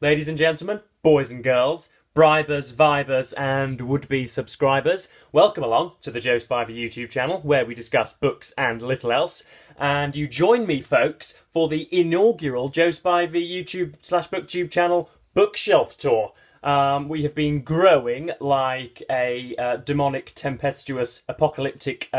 Ladies and gentlemen, boys and girls, bribers, vibers, and would-be subscribers, welcome along to the Joe Spiver YouTube channel, where we discuss books and little else. And you join me, folks, for the inaugural Joe Spiver YouTube/BookTube channel Bookshelf Tour. We have been growing like a demonic, tempestuous, apocalyptic,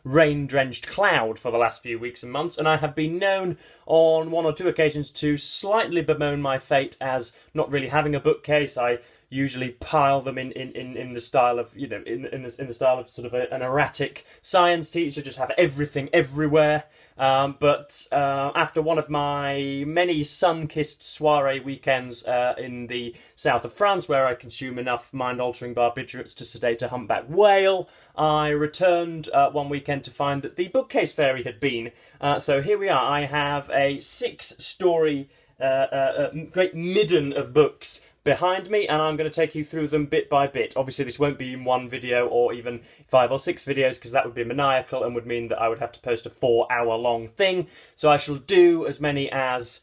rain-drenched cloud for the last few weeks and months, and I have been known on one or two occasions to slightly bemoan my fate as not really having a bookcase. I usually pile them in the style of, you know, in the style of sort of an erratic science teacher, just have everything everywhere. But after one of my many sun-kissed soiree weekends in the south of France, where I consume enough mind-altering barbiturates to sedate a humpback whale, I returned one weekend to find that the bookcase fairy had been. So here we are. I have a 6-story great midden of books behind me, and I'm going to take you through them bit by bit. Obviously, this won't be in one video or even 5 or 6 videos, because that would be maniacal and would mean that I would have to post a 4-hour-long thing. So I shall do as many as,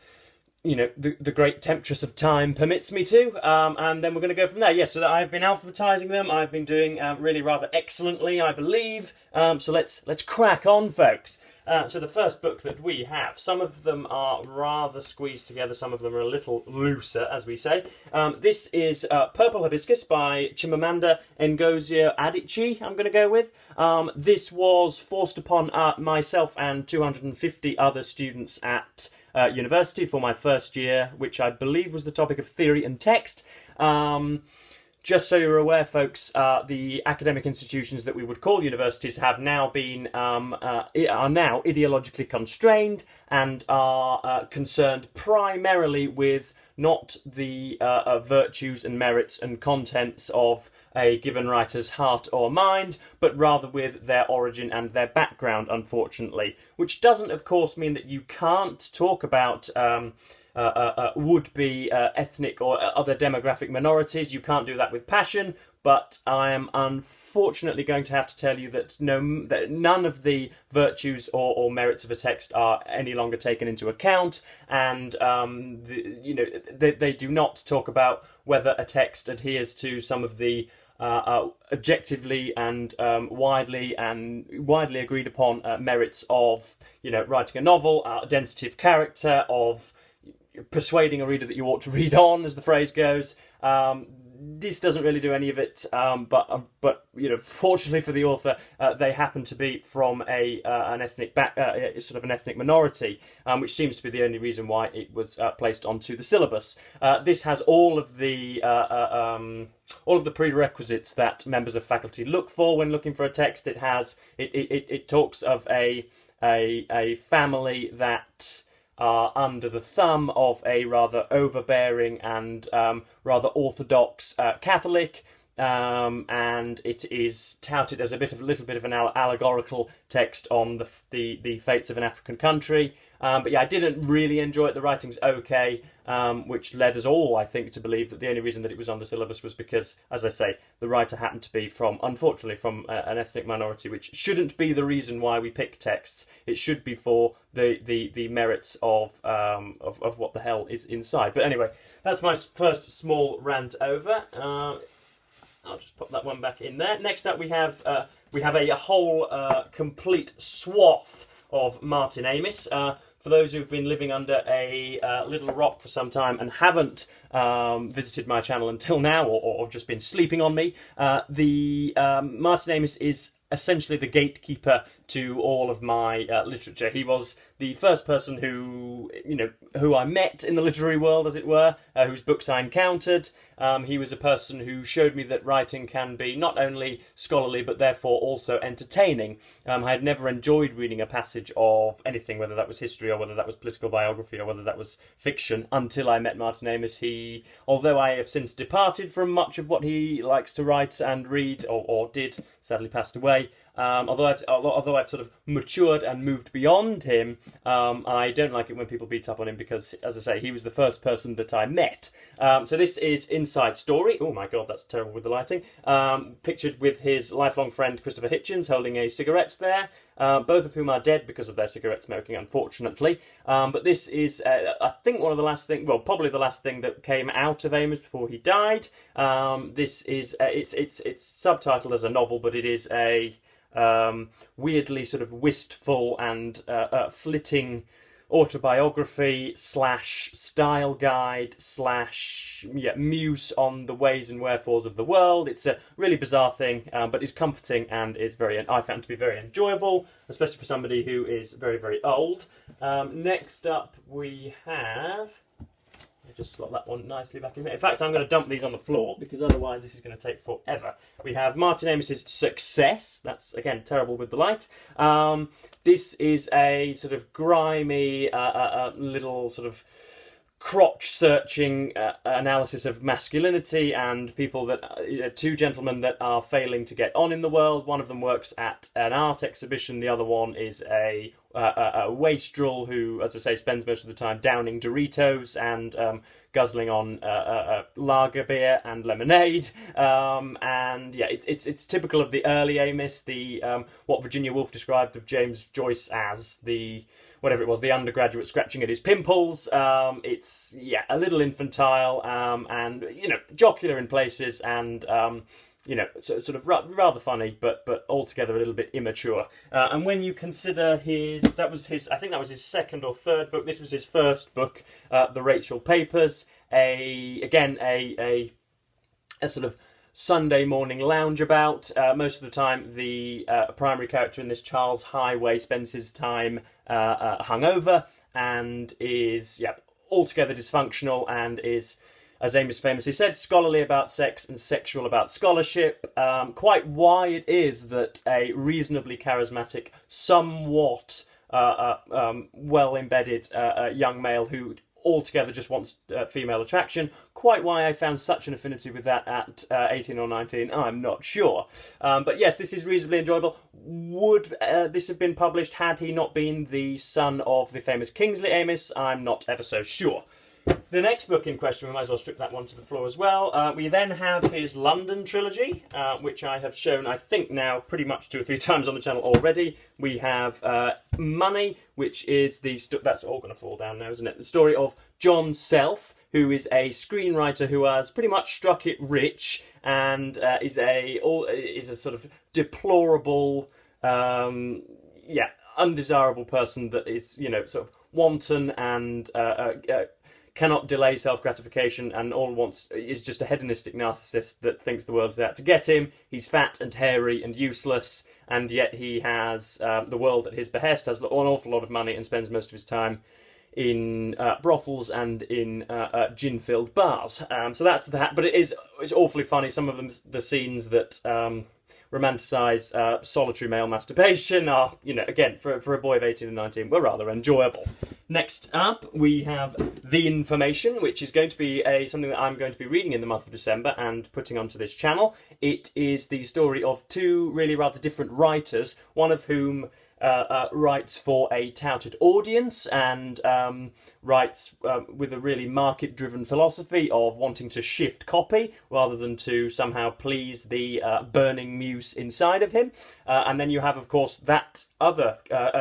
you know, the great temptress of time permits me to, and then we're going to go from there. Yes, so I've been alphabetising them. I've been doing really rather excellently, I believe. So let's crack on, folks. So the first book that we have, some of them are rather squeezed together, some of them are a little looser, as we say. This is Purple Hibiscus by Chimamanda Ngozi Adichie, I'm going to go with. This was forced upon myself and 250 other students at university for my first year, which I believe was the topic of theory and text. Just so you're aware, folks, the academic institutions that we would call universities have now been are now ideologically constrained and are concerned primarily with not the virtues and merits and contents of a given writer's heart or mind, but rather with their origin and their background, unfortunately. Which doesn't, of course, mean that you can't talk about would-be ethnic or other demographic minorities. You can't do that with passion, but I am unfortunately going to have to tell you that none of the virtues or merits of a text are any longer taken into account, and they do not talk about whether a text adheres to some of the objectively and widely agreed upon merits of, you know, writing a novel, density of character, of persuading a reader that you ought to read on, as the phrase goes. This doesn't really do any of it, but you know, fortunately for the author, they happen to be from an ethnic sort of an ethnic minority, which seems to be the only reason why it was placed onto the syllabus. This has all of the prerequisites that members of faculty look for when looking for a text. It talks of a family that are under the thumb of a rather overbearing and rather orthodox Catholic, and it is touted as a little bit of an allegorical text on the fates of an African country. But yeah, I didn't really enjoy it. The writing's okay, which led us all, I think, to believe that the only reason that it was on the syllabus was because, as I say, the writer happened to be unfortunately from an ethnic minority, which shouldn't be the reason why we pick texts. It should be for the merits of what the hell is inside. But anyway, that's my first small rant over. I'll just put that one back in there. Next up, we have a whole complete swath of Martin Amos. For those who've been living under a little rock for some time and haven't visited my channel until now, or just been sleeping on me, Martin Amos is essentially the gatekeeper to all of my literature. He was the first person who I met in the literary world, as it were, whose books I encountered. He was a person who showed me that writing can be not only scholarly, but therefore also entertaining. I had never enjoyed reading a passage of anything, whether that was history or whether that was political biography or whether that was fiction, until I met Martin Amos. Although I have since departed from much of what he likes to write and read, or did, sadly passed away, Although I've sort of matured and moved beyond him, I don't like it when people beat up on him because, as I say, he was the first person that I met. So this is Inside Story. Oh my god, that's terrible with the lighting. Pictured with his lifelong friend Christopher Hitchens holding a cigarette there. Both of whom are dead because of their cigarette smoking, unfortunately. But this is, I think, one of the last things, well, probably the last thing that came out of Amos before he died. This is, it's subtitled as a novel, but it is a weirdly sort of wistful and flitting autobiography / style guide / muse on the ways and wherefores of the world. It's a really bizarre thing, but it's comforting and it's I found to be very enjoyable, especially for somebody who is very, very old. Next up we have... just slot that one nicely back in there. In fact, I'm going to dump these on the floor because otherwise this is going to take forever. We have Martin Amos's Success. That's, again, terrible with the light. This is a sort of grimy little sort of crotch-searching analysis of masculinity and people that... two gentlemen that are failing to get on in the world. One of them works at an art exhibition. The other one is a wastrel who, as I say, spends most of the time downing Doritos and guzzling on lager beer and lemonade. And yeah, it's typical of the early Amos, the what Virginia Woolf described of James Joyce as the... whatever it was, the undergraduate scratching at his pimples. It's, yeah, a little infantile and, you know, jocular in places and, you know, sort of rather funny, but altogether a little bit immature. And when you consider I think that was his second or third book. This was his first book, The Rachel Papers. A sort of Sunday morning loungeabout. Most of the time, the primary character in this, Charles Highway, spends his time hungover and is, altogether dysfunctional and is, as Amos famously said, scholarly about sex and sexual about scholarship. Quite why it is that a reasonably charismatic, somewhat well-embedded young male who altogether just wants female attraction. Quite why I found such an affinity with that at 18 or 19, I'm not sure. But yes, this is reasonably enjoyable. Would this have been published had he not been the son of the famous Kingsley Amos? I'm not ever so sure. The next book in question, we might as well strip that one to the floor as well. We then have his London trilogy, which I have shown, I think, now pretty much 2 or 3 times on the channel already. We have Money, which is that's all going to fall down now, isn't it? The story of John Self, who is a screenwriter who has pretty much struck it rich and is a sort of deplorable, undesirable person that is, you know, sort of wanton and cannot delay self-gratification and is just a hedonistic narcissist that thinks the world is out to get him. He's fat and hairy and useless, and yet he has the world at his behest, has an awful lot of money and spends most of his time in brothels and in gin-filled bars. So that's that, but it's awfully funny. Some of them, the scenes that romanticize solitary male masturbation are, you know, again, for a boy of 18 and 19, were rather enjoyable. Next up, we have The Information, which is going to be something that I'm going to be reading in the month of December and putting onto this channel. It is the story of 2 really rather different writers, one of whom writes for a touted audience and writes with a really market-driven philosophy of wanting to shift copy rather than to somehow please the burning muse inside of him. And then you have, of course, that other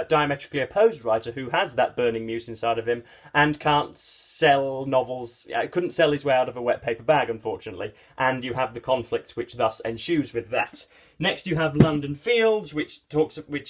diametrically opposed writer who has that burning muse inside of him and can't sell novels, couldn't sell his way out of a wet paper bag, unfortunately. And you have the conflict which thus ensues with that. Next you have London Fields, which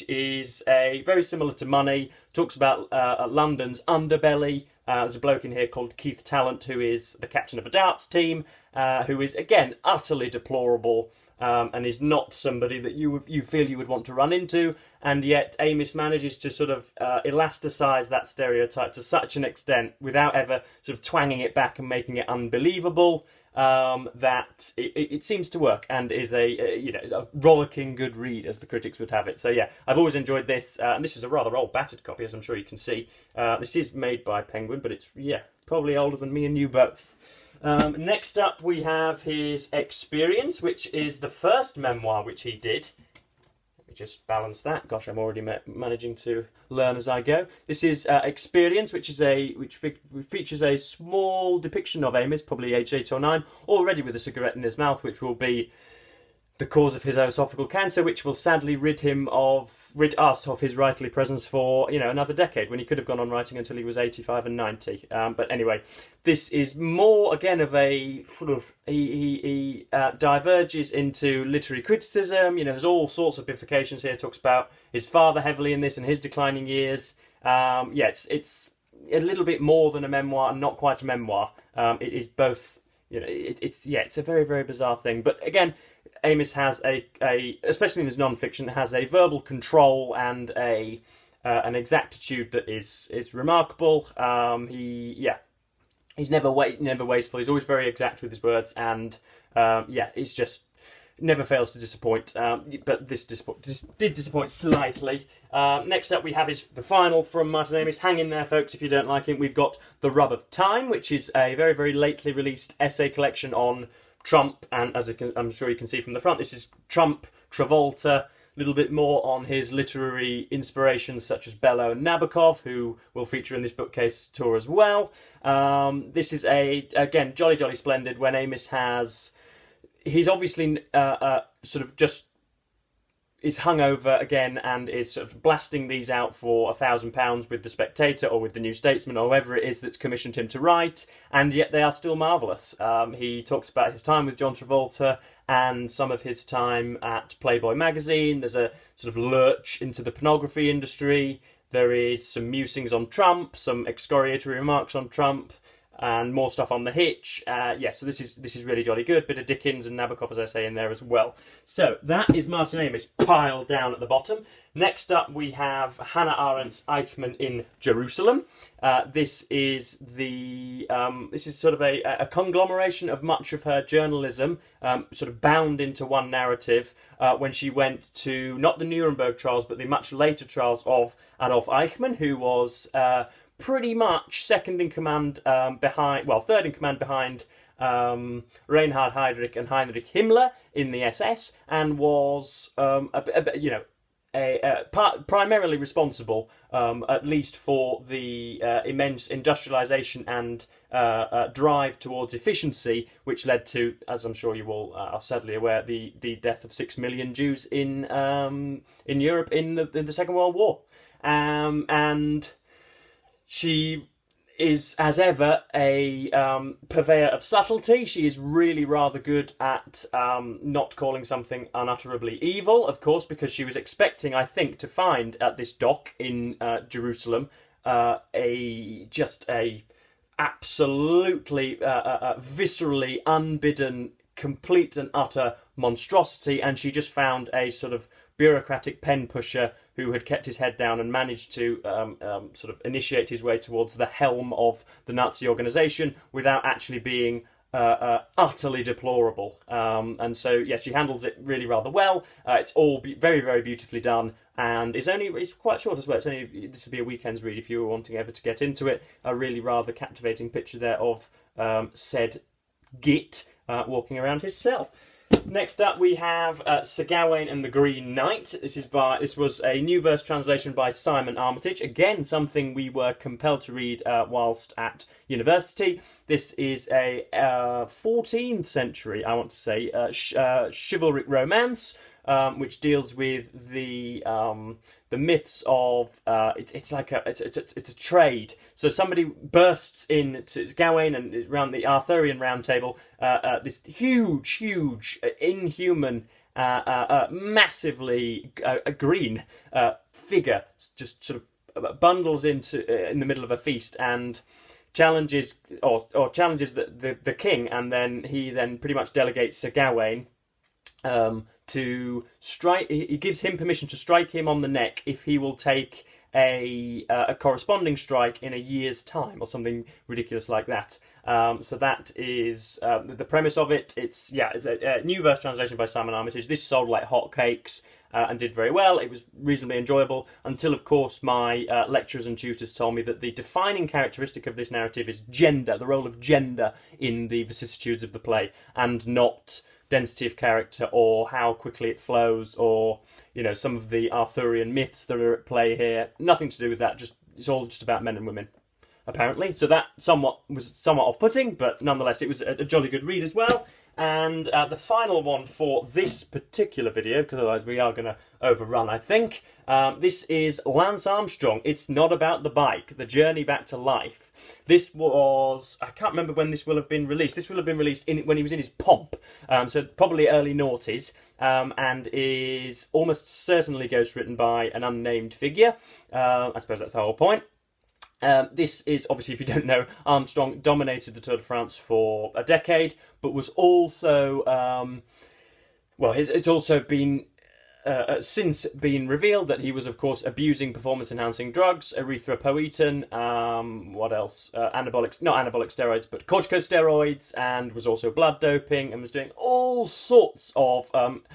is very similar to Money, talks about London's underbelly. There's a bloke in here called Keith Tallant, who is the captain of a darts team, who is, again, utterly deplorable and is not somebody that you feel you would want to run into, and yet Amos manages to sort of elasticise that stereotype to such an extent without ever sort of twanging it back and making it unbelievable, that it seems to work and is a rollicking good read, as the critics would have it. So yeah, I've always enjoyed this, and this is a rather old battered copy, as I'm sure you can see. This is made by Penguin, but it's probably older than me and you both. Next up we have his Experience, which is the first memoir which he did. me just balance that. Gosh, I'm already managing to learn as I go. This is Experience, which features a small depiction of Amos, probably aged 8 or 9, already with a cigarette in his mouth, which will be the cause of his esophageal cancer, which will sadly rid us of his writerly presence for another decade, when he could have gone on writing until he was 85 and 90. But anyway, this is more again of a sort of he diverges into literary criticism. There's all sorts of bifurcations here. Talks about his father heavily in this and his declining years. It's a little bit more than a memoir and not quite a memoir. It is both. It's a very, very bizarre thing. But again, Amos has especially in his non-fiction, has a verbal control and an exactitude that is remarkable. He's never wasteful. He's always very exact with his words, and he's just never fails to disappoint. But this did disappoint slightly. Next up, we have the final from Martin Amos. Hang in there, folks, if you don't like him. We've got The Rub of Time, which is a very, very lately released essay collection on Trump, and as I'm sure you can see from the front, this is Trump, Travolta, a little bit more on his literary inspirations such as Bellow and Nabokov, who will feature in this bookcase tour as well. This is again jolly, jolly splendid when Amos he's obviously sort of just is hungover again and is sort of blasting these out for £1,000 with The Spectator or with The New Statesman or whoever it is that's commissioned him to write, and yet they are still marvellous. He talks about his time with John Travolta and some of his time at Playboy magazine. There's a sort of lurch into the pornography industry. There is some musings on Trump, some excoriatory remarks on Trump, and more stuff on the Hitch. So this is really jolly good. Bit of Dickens and Nabokov, as I say, in there as well. So that is Martin Amos piled down at the bottom. Next up, we have Hannah Arendt's Eichmann in Jerusalem. This is sort of a conglomeration of much of her journalism, sort of bound into one narrative, when she went to not the Nuremberg trials, but the much later trials of Adolf Eichmann, who was pretty much third in command behind Reinhard Heydrich and Heinrich Himmler in the SS, and was primarily responsible, at least for the immense industrialization and drive towards efficiency, which led to, as I'm sure you all are sadly aware, the death of 6 million Jews in Europe in the Second World War, and she is, as ever, a purveyor of subtlety. She is really rather good at not calling something unutterably evil, of course, because she was expecting, I think, to find at this dock in Jerusalem a absolutely viscerally unbidden, complete and utter monstrosity, and she just found a sort of bureaucratic pen pusher who had kept his head down and managed to sort of initiate his way towards the helm of the Nazi organisation without actually being utterly deplorable. And so, yeah, she handles it really rather well. It's all very, very beautifully done, and it's quite short as well. This would be a weekend's read if you were wanting ever to get into it. A really rather captivating picture there of said Git walking around his cell. Next up, we have Sir Gawain and the Green Knight. This was a new verse translation by Simon Armitage. Again, something we were compelled to read whilst at university. This is a 14th century, I want to say, chivalric romance, which deals with the myths of it's a trade. So somebody bursts in to Gawain and is around the Arthurian Round Table. This huge, inhuman, massively green figure just sort of bundles in the middle of a feast and challenges the king, and then he pretty much delegates Sir Gawain to strike. He gives him permission to strike him on the neck if he will take a corresponding strike in a year's time, or something ridiculous like that. So that is the premise of it. It's a new verse translation by Simon Armitage. This sold like hotcakes. and did very well. It was reasonably enjoyable until, of course, my lecturers and tutors told me that the defining characteristic of this narrative is gender, the role of gender in the vicissitudes of the play, and not density of character or how quickly it flows, or some of the Arthurian myths that are at play here. Nothing to do with that. It's all just about men and women, apparently. So that was somewhat off-putting, but nonetheless it was a jolly good read as well. And the final one for this particular video, because otherwise we are going to overrun, I think. This is Lance Armstrong. It's Not About the Bike, The Journey Back to Life. This was, I can't remember when this will have been released. This will have been released when he was in his pomp, so probably early noughties, and is almost certainly ghostwritten by an unnamed figure. I suppose that's the whole point. This is, obviously, if you don't know, Armstrong dominated the Tour de France for a decade, but was also, it's also been since been revealed that he was, of course, abusing performance-enhancing drugs, erythropoietin, what else? Not anabolic steroids, but corticosteroids, and was also blood doping, and was doing all sorts of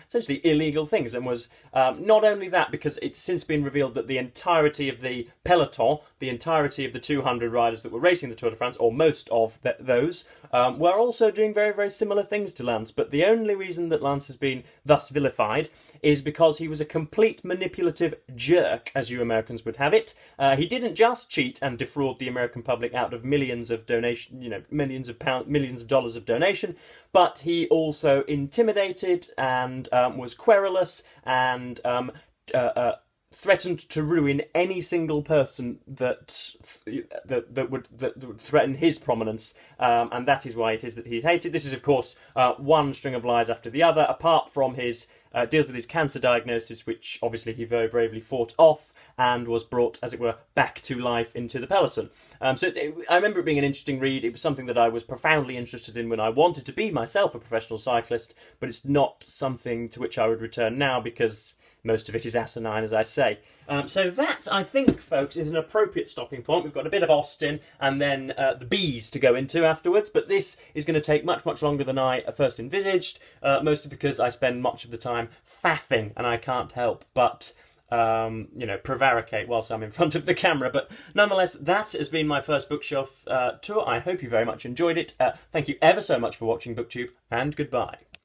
essentially illegal things, and was not only that, because it's since been revealed that the entirety of the peloton, the entirety of the 200 riders that were racing the Tour de France, or most of those, were also doing very, very similar things to Lance. But the only reason that Lance has been thus vilified is because he was a complete manipulative jerk, as you Americans would have it. He didn't just cheat and defraud the American public out of millions of donation, millions of dollars of donation, but he also intimidated and was querulous and threatened to ruin any single person that would threaten his prominence, and that is why it is that he's hated. This is, of course, one string of lies after the other, apart from his deals with his cancer diagnosis, which obviously he very bravely fought off and was brought, as it were, back to life into the peloton. I remember it being an interesting read. It was something that I was profoundly interested in when I wanted to be myself a professional cyclist, but it's not something to which I would return now, because most of it is asinine, as I say. So that, I think, folks, is an appropriate stopping point. We've got a bit of Austin and then the bees to go into afterwards, but this is going to take much, much longer than I first envisaged, mostly because I spend much of the time faffing, and I can't help but prevaricate whilst I'm in front of the camera. But nonetheless, that has been my first bookshelf tour. I hope you very much enjoyed it. Thank you ever so much for watching BookTube, and goodbye.